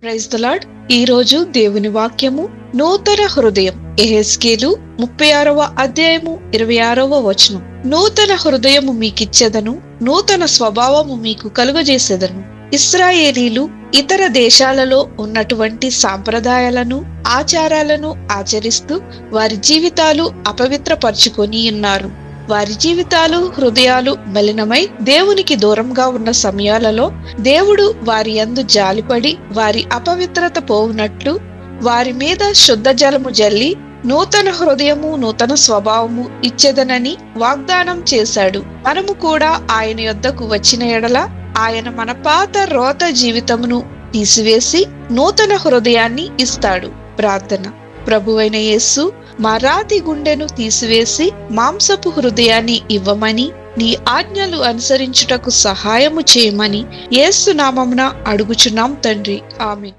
Praise the lord. ఈ రోజు దేవుని వాక్యము నూతన హృదయం. యెహెజ్కేలు 36వ అధ్యాయము 26వ వచనం. నూతన హృదయము మీకిచ్చెదను, నూతన స్వభావము మీకు కలుగజేసెదను. ఇశ్రాయేలీలు ఇతర దేశాలలో ఉన్నటువంటి సాంప్రదాయాలను, ఆచారాలను ఆచరిస్తూ వారి జీవితాలు అపవిత్రపరుచుకొని ఉన్నారు. వారి జీవితాలు, హృదయాలు మలినమై దేవునికి దూరంగా ఉన్న సమయాలలో దేవుడు వారి యందు జాలిపడి వారి అపవిత్రత పోవునట్లు వారి మీద శుద్ధ జలము జల్లి నూతన హృదయము, నూతన స్వభావము ఇచ్చెదనని వాగ్దానం చేశాడు. మనము కూడా ఆయన యొద్దకు వచ్చిన ఎడల ఆయన మన పాత రోత జీవితమును తీసివేసి నూతన హృదయాన్ని ఇస్తాడు. ప్రార్థన. ప్రభువైన యేసు, మా రాతి గుండెను తీసివేసి మాంసపు హృదయాన్ని ఇవ్వమని, నీ ఆజ్ఞలు అనుసరించుటకు సహాయము చేయమని యేసు నామమున అడుగుచున్నాం తండ్రి. ఆమేన్.